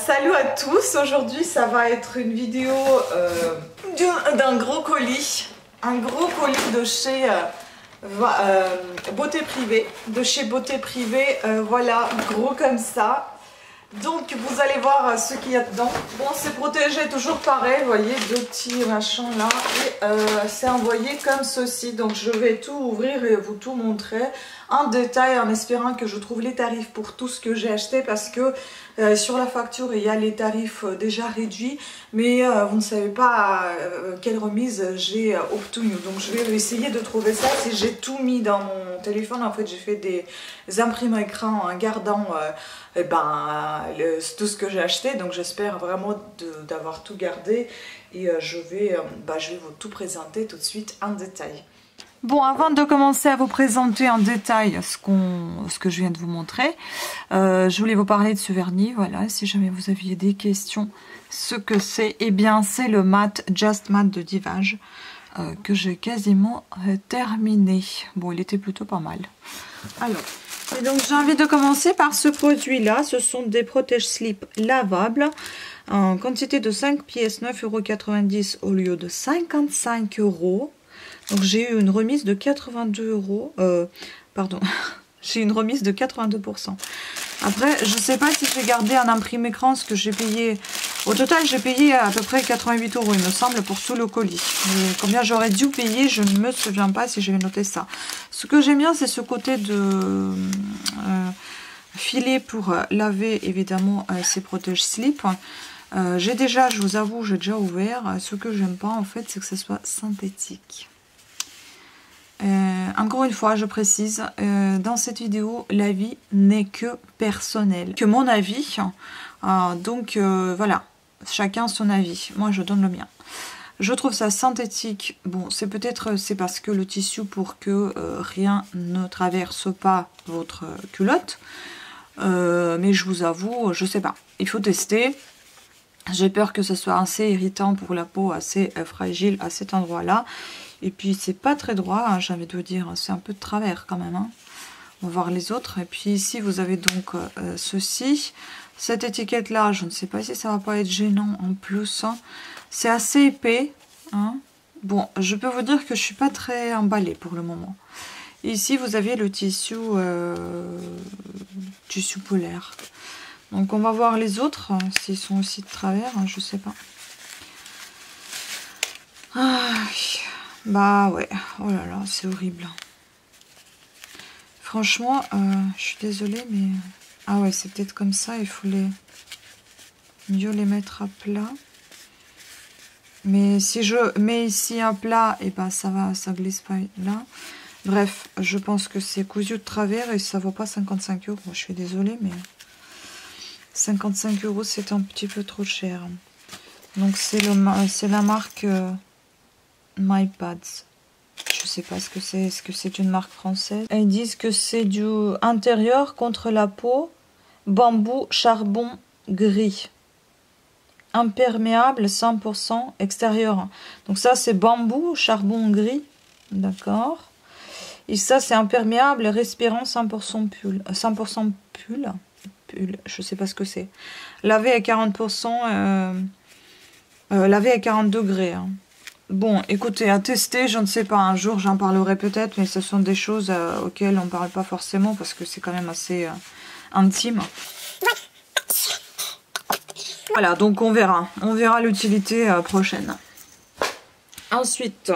Salut à tous, aujourd'hui ça va être une vidéo d'un gros colis. Un gros colis de chez Beauté Privée. De chez Beauté Privée, voilà, gros comme ça. Donc vous allez voir ce qu'il y a dedans. Bon, c'est protégé toujours pareil, vous voyez, deux petits machins là. Et c'est envoyé comme ceci. Donc je vais tout ouvrir et vous tout montrer en détail en espérant que je trouve les tarifs pour tout ce que j'ai acheté. Parce que sur la facture, il y a les tarifs déjà réduits. Mais vous ne savez pas quelle remise j'ai obtenue. Donc je vais essayer de trouver ça. Si j'ai tout mis dans mon téléphone, en fait j'ai fait des imprimes écran en gardant... tout ce que j'ai acheté, donc j'espère vraiment d'avoir tout gardé et je vais vous tout présenter tout de suite en détail. Bon, avant de commencer à vous présenter en détail ce que je viens de vous montrer, je voulais vous parler de ce vernis. Voilà, si jamais vous aviez des questions, ce que c'est, eh bien c'est le mat Just Matte de Divage que j'ai quasiment terminé. Bon, il était plutôt pas mal. Alors, et donc j'ai envie de commencer par ce produit là. Ce sont des protège-slip lavables en quantité de 5 pièces, 9,90 € au lieu de 55 €. Donc j'ai eu une remise de 82 €, pardon, j'ai une remise de 82%. Après, je sais pas si j'ai gardé un imprimé écran, ce que j'ai payé. Au total, j'ai payé à peu près 88 €, il me semble, pour tout le colis. Mais combien j'aurais dû payer, je ne me souviens pas si j'avais noté ça. Ce que j'aime bien, c'est ce côté de filet pour laver, évidemment, ces protège-slip. Je vous avoue, j'ai déjà ouvert. Ce que j'aime pas, en fait, c'est que ce soit synthétique. Encore une fois, je précise, dans cette vidéo, l'avis n'est que personnel, que mon avis. Donc voilà, chacun son avis. Moi, je donne le mien. Je trouve ça synthétique. Bon, c'est parce que le tissu pour que rien ne traverse pas votre culotte. Mais je vous avoue, je sais pas. Il faut tester. J'ai peur que ce soit assez irritant pour la peau, assez fragile à cet endroit-là. Et puis c'est pas très droit, hein, j'ai envie de vous dire, c'est un peu de travers quand même. Hein. On va voir les autres. Et puis ici vous avez donc ceci. Cette étiquette là, je ne sais pas si ça va pas être gênant en plus. Hein. C'est assez épais. Hein. Bon, je peux vous dire que je suis pas très emballée pour le moment. Et ici vous avez le tissu polaire. Donc on va voir les autres, s'ils sont aussi de travers, hein, je sais pas. Ah, bah ouais, oh là là, c'est horrible. Franchement, je suis désolée, mais... Ah ouais, c'est peut-être comme ça, il faut mieux les mettre à plat. Mais si je mets ici un plat, et ben ça glisse pas là. Bref, je pense que c'est cousu de travers et ça vaut pas 55 €. Je suis désolée, mais 55 € c'est un petit peu trop cher. Donc c'est la marque MyPads. Je sais pas ce que c'est. Est-ce que c'est une marque française? Ils disent que c'est du intérieur contre la peau, bambou, charbon gris. Imperméable 100% extérieur. Donc ça c'est bambou, charbon gris. D'accord. Et ça c'est imperméable, respirant 100% pull. 100% pull. Je sais pas ce que c'est. Lavé à 40%. Lavé à 40 degrés. Hein. Bon, écoutez, à tester, je ne sais pas, un jour j'en parlerai peut-être, mais ce sont des choses auxquelles on ne parle pas forcément parce que c'est quand même assez intime. Voilà, donc on verra l'utilité prochaine. Ensuite,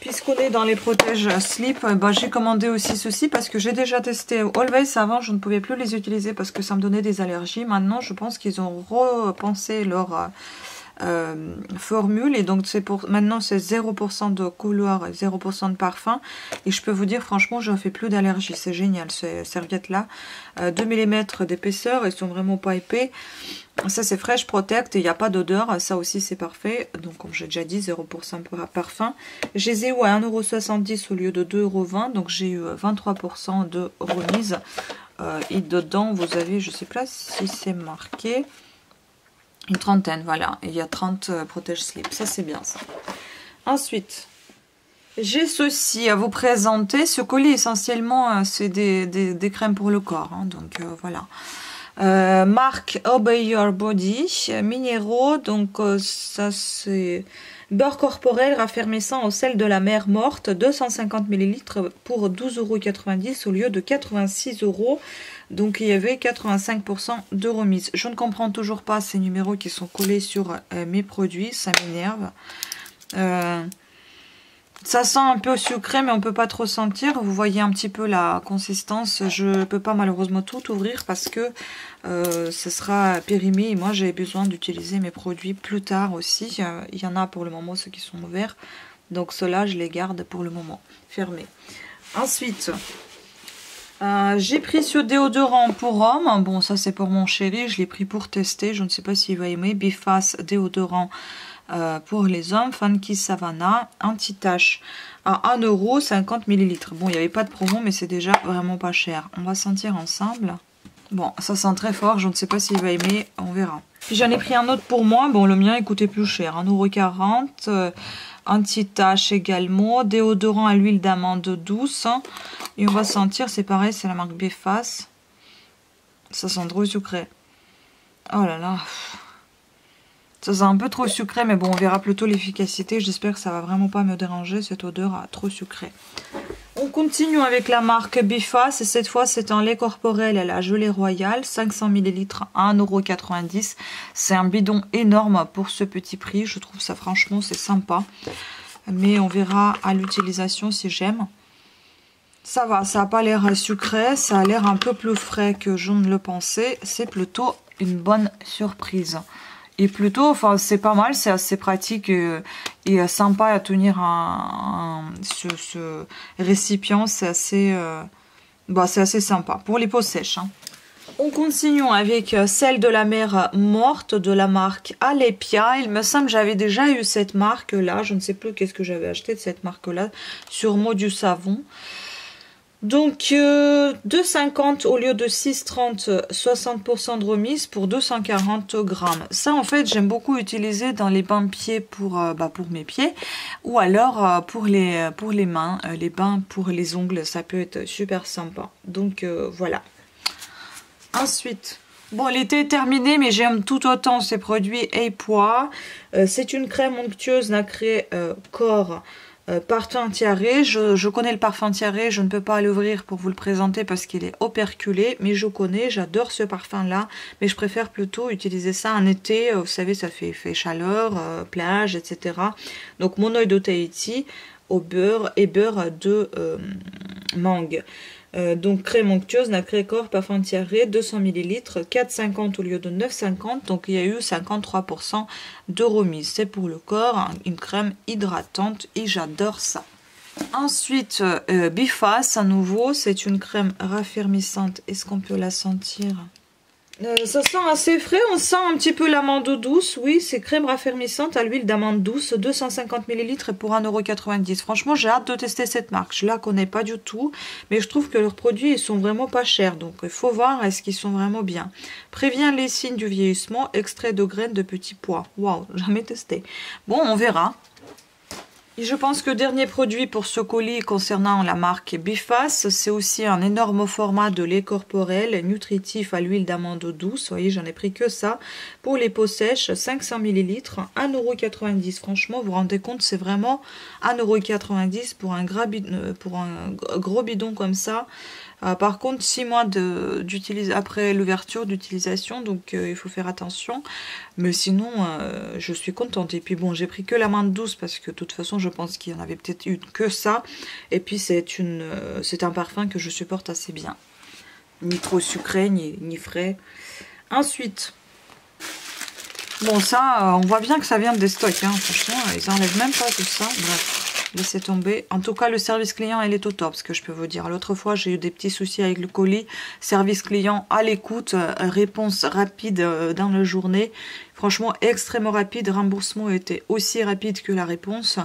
puisqu'on est dans les protèges slip, j'ai commandé aussi ceci parce que j'ai déjà testé Always. Avant, je ne pouvais plus les utiliser parce que ça me donnait des allergies. Maintenant, je pense qu'ils ont repensé leur... formule et donc maintenant c'est 0% de couleur et 0% de parfum et je peux vous dire franchement je ne fais plus d'allergie, c'est génial ces serviettes là, 2 mm d'épaisseur, elles sont vraiment pas épais, ça c'est Fresh Protect et il n'y a pas d'odeur, ça aussi c'est parfait, donc comme j'ai déjà dit 0% parfum. Je les ai eu à 1,70 € au lieu de 2,20 €, donc j'ai eu 23% de remise et dedans vous avez, je sais pas si c'est marqué, une trentaine, voilà. Il y a 30 protège-slip. Ça, c'est bien, ça. Ensuite, j'ai ceci à vous présenter. Ce colis, essentiellement, c'est des crèmes pour le corps. Hein, donc, voilà. Marque Obey Your Body, minéraux, donc ça c'est beurre corporel raffermissant au sel de la mer morte, 250 ml pour 12,90 € au lieu de 86 €. Donc il y avait 85% de remise. Je ne comprends toujours pas ces numéros qui sont collés sur mes produits, ça m'énerve. Ça sent un peu sucré, mais on peut pas trop sentir. Vous voyez un petit peu la consistance. Je peux pas malheureusement tout ouvrir parce que ce sera périmé. Et moi, j'ai besoin d'utiliser mes produits plus tard aussi. Il y en a pour le moment ceux qui sont ouverts. Donc ceux-là, je les garde pour le moment fermés. Ensuite, j'ai pris ce déodorant pour homme. Bon, ça c'est pour mon chéri. Je l'ai pris pour tester. Je ne sais pas s'il va aimer. Biface déodorant. Pour les hommes, Funky Savannah, anti-tache à 1 € 50 ml. Bon, il n'y avait pas de promo, mais c'est déjà vraiment pas cher. On va sentir ensemble. Bon, ça sent très fort, je ne sais pas s'il va aimer, on verra. Puis j'en ai pris un autre pour moi, bon, le mien il coûtait plus cher, 1,40 €. Anti-tache également, déodorant à l'huile d'amande douce. Et on va sentir, c'est pareil, c'est la marque Biface. Ça sent trop sucré. Oh là là. Ça sent un peu trop sucré, mais bon, on verra plutôt l'efficacité. J'espère que ça va vraiment pas me déranger, cette odeur trop sucrée. On continue avec la marque Biface, et cette fois c'est un lait corporel à la gelée royale, 500 ml à 1,90 €. C'est un bidon énorme pour ce petit prix, je trouve ça franchement c'est sympa. Mais on verra à l'utilisation si j'aime. Ça va, ça n'a pas l'air sucré, ça a l'air un peu plus frais que je ne le pensais. C'est plutôt une bonne surprise. Et plutôt, enfin, c'est pas mal, c'est assez pratique et sympa à tenir ce récipient, c'est assez, c'est assez sympa pour les peaux sèches. Hein. On continue avec celle de la mer morte de la marque Alepia. Il me semble que j'avais déjà eu cette marque-là, je ne sais plus qu'est-ce que j'avais acheté de cette marque-là, sur Mot du Savon. Donc 2,50 € au lieu de 6,30 €, 60% de remise pour 240 grammes. Ça en fait j'aime beaucoup utiliser dans les bains de pieds pour mes pieds ou alors pour les mains, les bains pour les ongles, ça peut être super sympa. Donc voilà. Ensuite, bon l'été est terminé mais j'aime tout autant ces produits Apois. C'est une crème onctueuse nacrée corps. Parfum tiare, je connais le parfum tiare, je ne peux pas l'ouvrir pour vous le présenter parce qu'il est operculé, mais je connais, j'adore ce parfum là, mais je préfère plutôt utiliser ça en été, vous savez ça fait chaleur, plage, etc. Donc mon œil de Tahiti au beurre et beurre de mangue. Donc crème onctueuse, nacré corps, parfum tiare, 200 ml, 4,50 € au lieu de 9,50 €. Donc il y a eu 53% de remise. C'est pour le corps, une crème hydratante et j'adore ça. Ensuite, Biface à nouveau, c'est une crème raffermissante. Est-ce qu'on peut la sentir ? Ça sent assez frais, on sent un petit peu l'amande douce, oui, c'est crème raffermissante à l'huile d'amande douce, 250 ml pour 1,90 €. Franchement, j'ai hâte de tester cette marque, je la connais pas du tout, mais je trouve que leurs produits, ils sont vraiment pas chers, donc il faut voir est-ce qu'ils sont vraiment bien. Prévient les signes du vieillissement, extrait de graines de petits pois. Waouh, jamais testé. Bon, on verra. Et je pense que dernier produit pour ce colis concernant la marque Biface, c'est aussi un énorme format de lait corporel nutritif à l'huile d'amande douce. Vous voyez, j'en ai pris que ça. Pour les peaux sèches, 500 ml, 1,90 €. Franchement, vous vous rendez compte, c'est vraiment 1,90 € pour un gros bidon comme ça. Par contre, 6 mois après l'ouverture d'utilisation, donc il faut faire attention. Mais sinon, je suis contente. Et puis bon, j'ai pris que la menthe douce parce que de toute façon, je pense qu'il y en avait peut-être eu que ça. Et puis c'est un parfum que je supporte assez bien. Ni trop sucré, ni frais. Ensuite, bon ça, on voit bien que ça vient des stocks. Hein. Franchement, ils enlèvent même pas tout ça. Bref. Laissez tomber. En tout cas, le service client, il est au top, ce que je peux vous dire. L'autre fois, j'ai eu des petits soucis avec le colis. Service client à l'écoute, réponse rapide dans la journée. Franchement, extrêmement rapide. Remboursement était aussi rapide que la réponse.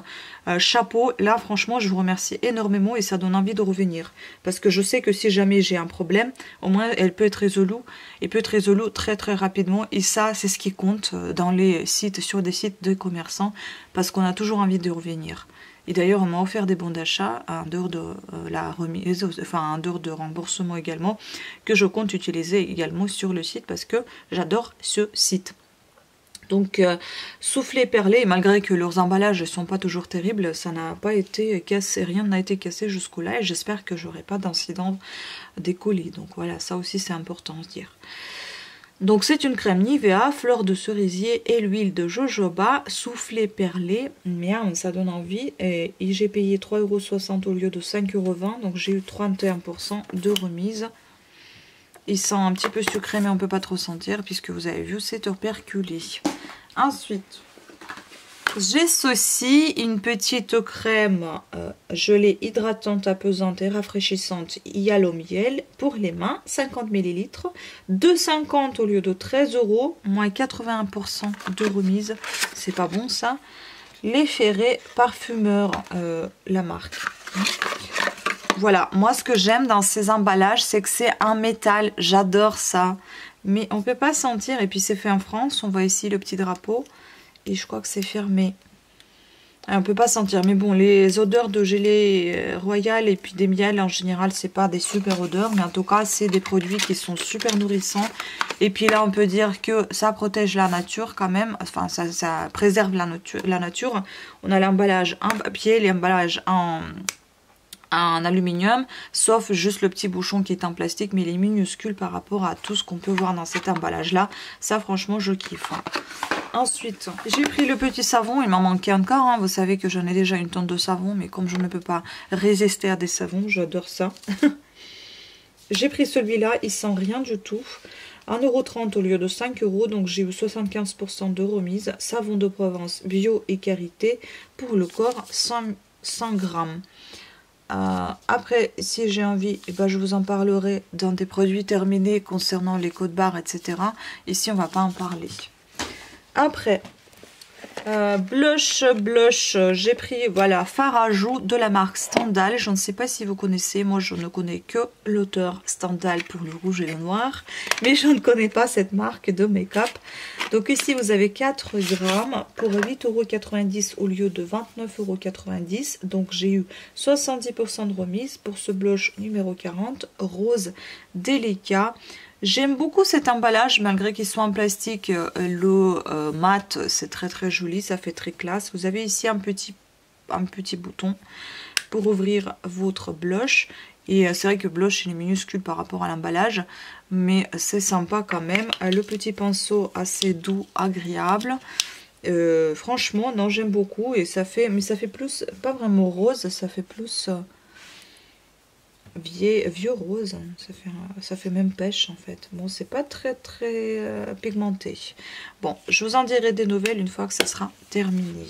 Chapeau. Là, franchement, je vous remercie énormément et ça donne envie de revenir. Parce que je sais que si jamais j'ai un problème, au moins, elle peut être résolue. Elle peut être résolue très, très rapidement. Et ça, c'est ce qui compte dans les sites, sur des sites de commerçants. Parce qu'on a toujours envie de revenir. Et d'ailleurs, on m'a offert des bons d'achat en dehors de la remise, enfin en dehors de remboursement également, que je compte utiliser également sur le site parce que j'adore ce site. Donc soufflé perlé, malgré que leurs emballages ne sont pas toujours terribles, ça n'a pas été cassé, rien n'a été cassé jusqu'au là et j'espère que j'aurai pas d'incident des colis. Donc voilà, ça aussi c'est important à se dire. Donc c'est une crème Nivea, fleur de cerisier et l'huile de jojoba, soufflé perlé, miam, ça donne envie. Et j'ai payé 3,60 € au lieu de 5,20 €, donc j'ai eu 31% de remise. Il sent un petit peu sucré mais on ne peut pas trop sentir puisque vous avez vu c'est operculé. Ensuite, j'ai ceci, une petite crème gelée hydratante, apaisante et rafraîchissante Yalo Miel pour les mains, 50 ml, 2,50 € au lieu de 13 €, moins 81% de remise, c'est pas bon ça. Les Ferré Parfumeur, la marque. Voilà, moi ce que j'aime dans ces emballages, c'est que c'est en métal, j'adore ça. Mais on ne peut pas sentir, et puis c'est fait en France, on voit ici le petit drapeau, et je crois que c'est fermé. On ne peut pas sentir, mais bon, les odeurs de gelée royale et puis des miels en général, c'est pas des super odeurs, mais en tout cas, c'est des produits qui sont super nourrissants. Et puis là, on peut dire que ça protège la nature quand même, enfin, ça préserve la nature. On a l'emballage en papier, l'emballage en aluminium, sauf juste le petit bouchon qui est en plastique, mais il est minuscule par rapport à tout ce qu'on peut voir dans cet emballage là. Ça franchement je kiffe. Ensuite j'ai pris le petit savon, il m'en manquait encore, hein. Vous savez que j'en ai déjà une tonne de savon, mais comme je ne peux pas résister à des savons, j'adore ça. J'ai pris celui-là, il sent rien du tout. 1,30 € au lieu de 5 €, donc j'ai eu 75% de remise. Savon de Provence bio et karité pour le corps, 100 grammes. Après, si j'ai envie, eh ben, je vous en parlerai dans des produits terminés concernant les codes barres, etc. Ici, on va pas en parler. Après, blush, j'ai pris, voilà, fard à joues de la marque Stendhal. Je ne sais pas si vous connaissez, moi je ne connais que l'auteur Stendhal pour le rouge et le noir. Mais je ne connais pas cette marque de make-up. Donc ici, vous avez 4 grammes pour 8,90 € au lieu de 29,90 €. Donc j'ai eu 70% de remise pour ce blush numéro 40, rose délicat. J'aime beaucoup cet emballage, malgré qu'il soit en plastique, le mat, c'est très très joli, ça fait très classe. Vous avez ici un petit bouton pour ouvrir votre blush. Et c'est vrai que blush il est minuscule par rapport à l'emballage, mais c'est sympa quand même. Le petit pinceau assez doux, agréable. Franchement, non, j'aime beaucoup. Et ça fait, mais ça fait plus, pas vraiment rose, ça fait plus... vieux rose, ça fait même pêche en fait. Bon, c'est pas très pigmenté. Bon, je vous en dirai des nouvelles une fois que ça sera terminé.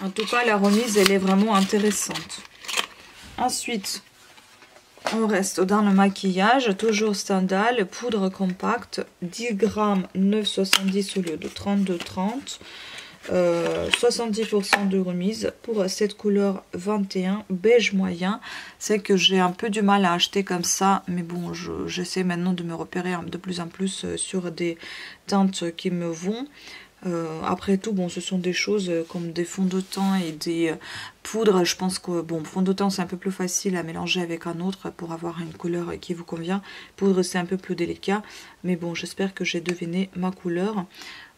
En tout cas, la remise elle est vraiment intéressante. Ensuite, on reste dans le maquillage, toujours Stendhal, poudre compacte, 10 grammes, 9,70 € au lieu de 32,30 €. 70% de remise pour cette couleur 21 beige moyen. C'est que j'ai un peu du mal à acheter comme ça, mais bon, j'essaie maintenant de me repérer de plus en plus sur des teintes qui me vont. Après tout, bon, ce sont des choses comme des fonds de teint et des poudres. Je pense que, bon, fond de teint c'est un peu plus facile à mélanger avec un autre pour avoir une couleur qui vous convient. Poudre c'est un peu plus délicat, mais bon, j'espère que j'ai deviné ma couleur.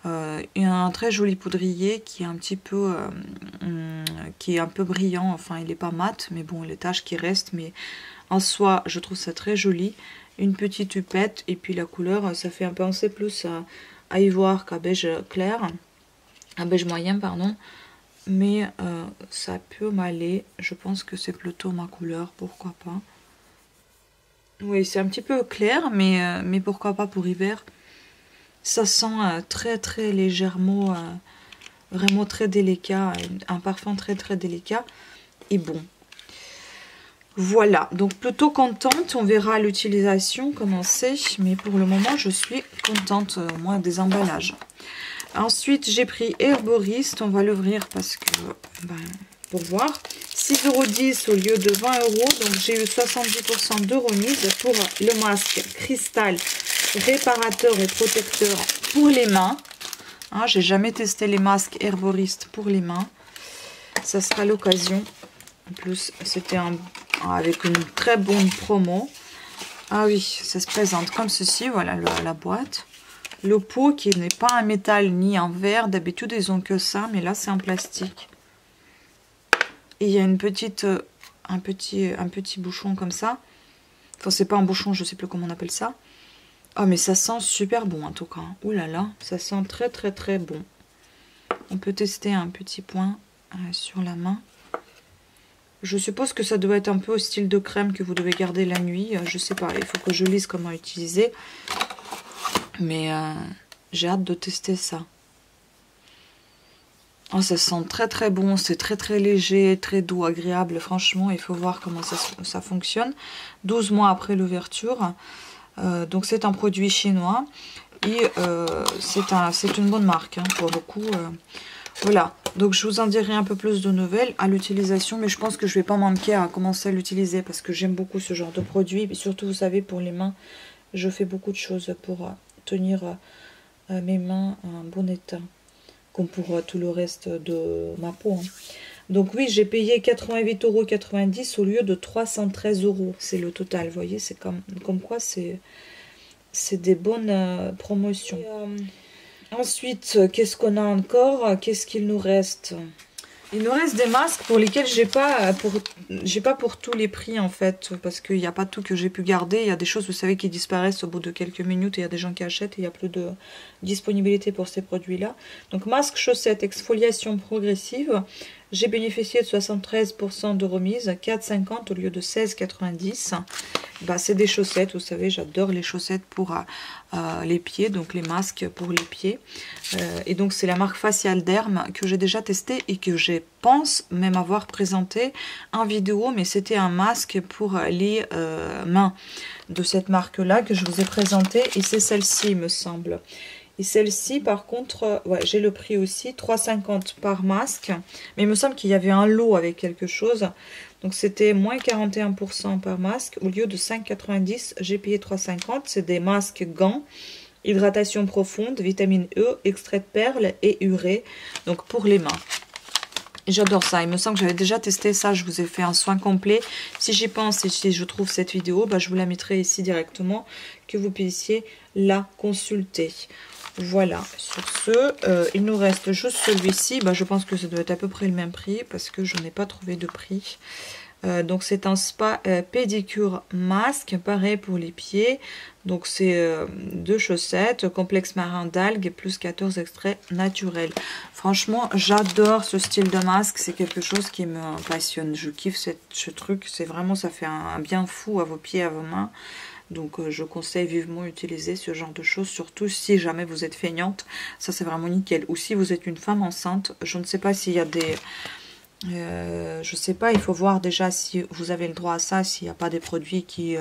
Il y a un très joli poudrier qui est un petit peu brillant, enfin il n'est pas mat, mais bon, les taches qui restent, mais en soi je trouve ça très joli. Une petite hupette, et puis la couleur ça fait un penser plus à ivoire qu'à beige clair, à beige moyen pardon, mais ça peut m'aller. Je pense que c'est plutôt ma couleur, pourquoi pas. Oui, c'est un petit peu clair, mais pourquoi pas pour hiver. Ça sent très légèrement, vraiment très délicat, un parfum très délicat et bon. Voilà, donc plutôt contente, on verra l'utilisation comment c'est, mais pour le moment je suis contente, moi, des emballages. Ensuite j'ai pris Herboriste, on va l'ouvrir parce que, pour voir, 6,10 € au lieu de 20 €, donc j'ai eu 70% de remise pour le masque Cristal réparateur et protecteur pour les mains. Hein, j'ai jamais testé les masques Herboriste pour les mains. ça sera l'occasion. En plus, c'était avec une très bonne promo. Ah oui, ça se présente comme ceci. Voilà la boîte. Le pot qui n'est pas un métal ni un verre. D'habitude, ils ont que ça, mais là, c'est en plastique. Et il y a une petite, un petit bouchon comme ça. Enfin, c'est pas un bouchon, je sais plus comment on appelle ça. Ah, mais ça sent super bon en tout cas. Ouh là là, ça sent très très très bon. On peut tester un petit point sur la main. Je suppose que ça doit être un peu au style de crème que vous devez garder la nuit. Je sais pas, il faut que je lise comment utiliser. Mais j'ai hâte de tester ça. Oh, ça sent très très bon, c'est très très léger, très doux, agréable. Franchement, il faut voir comment ça fonctionne. 12 mois après l'ouverture. Donc c'est un produit chinois. Et c'est une bonne marque, hein, pour le coup. Voilà, donc je vous en dirai un peu plus de nouvelles à l'utilisation. Mais je pense que je ne vais pas manquer à commencer à l'utiliser. Parce que j'aime beaucoup ce genre de produit. Et surtout, vous savez, pour les mains, je fais beaucoup de choses pour tenir mes mains en bon état. Comme pour tout le reste de ma peau. Hein. Donc oui, j'ai payé 88,90 € au lieu de 313 €. C'est le total, vous voyez, c'est comme quoi c'est des bonnes promotions. Ensuite, qu'est-ce qu'on a encore? Qu'est-ce qu'il nous reste? Il nous reste des masques pour lesquels j'ai pas pour tous les prix en fait, parce qu'il n'y a pas tout que j'ai pu garder. Il y a des choses, vous savez, qui disparaissent au bout de quelques minutes et il y a des gens qui achètent et il n'y a plus de disponibilité pour ces produits-là. Donc masque, chaussettes, exfoliation progressive. J'ai bénéficié de 73% de remise, 4,50 au lieu de 16,90. Bah, c'est des chaussettes, vous savez, j'adore les chaussettes pour les pieds, donc les masques pour les pieds. Et donc c'est la marque Facial Derm que j'ai déjà testé et que je pense même avoir présenté en vidéo, mais c'était un masque pour les mains de cette marque-là que je vous ai présenté et c'est celle-ci, il me semble. Et celle-ci, par contre, ouais, j'ai le prix aussi, 3,50 par masque. Mais il me semble qu'il y avait un lot avec quelque chose. Donc c'était moins 41% par masque. Au lieu de 5,90, j'ai payé 3,50. C'est des masques gants, hydratation profonde, vitamine E, extrait de perles et urée. Donc pour les mains. J'adore ça, il me semble que j'avais déjà testé ça, je vous ai fait un soin complet. Si j'y pense et si je trouve cette vidéo, bah, je vous la mettrai ici directement, que vous puissiez la consulter. Voilà, sur ce, il nous reste juste celui-ci. Bah, je pense que ça doit être à peu près le même prix parce que je n'ai pas trouvé de prix. Donc c'est un spa pédicure masque, pareil pour les pieds. Donc c'est 2 chaussettes, complexe marin d'algues plus 14 extraits naturels. Franchement, j'adore ce style de masque, c'est quelque chose qui me passionne. Je kiffe ce truc, c'est vraiment, ça fait un bien fou à vos pieds, à vos mains. Donc je conseille vivement utiliser ce genre de choses, surtout si jamais vous êtes feignante, ça c'est vraiment nickel. Ou si vous êtes une femme enceinte, je ne sais pas s'il y a des... je sais pas, il faut voir déjà si vous avez le droit à ça, s'il n'y a pas des produits qui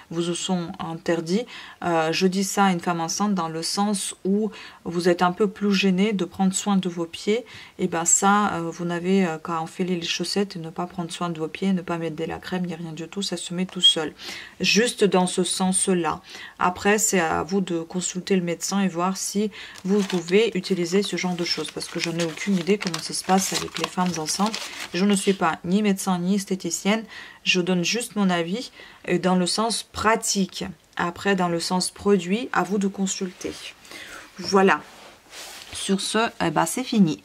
vous sont interdits. Je dis ça à une femme enceinte dans le sens où vous êtes un peu plus gêné de prendre soin de vos pieds. Et ben ça, vous n'avez qu'à enfiler les chaussettes et ne pas prendre soin de vos pieds, ne pas mettre de la crème ni rien du tout, ça se met tout seul. Juste dans ce sens-là. Après, c'est à vous de consulter le médecin et voir si vous pouvez utiliser ce genre de choses. Parce que je n'ai aucune idée comment ça se passe avec les femmes enceintes. Je ne suis pas ni médecin ni esthéticienne, je donne juste mon avis dans le sens pratique. Après, dans le sens produit, à vous de consulter. Voilà. Sur ce, eh ben, c'est fini.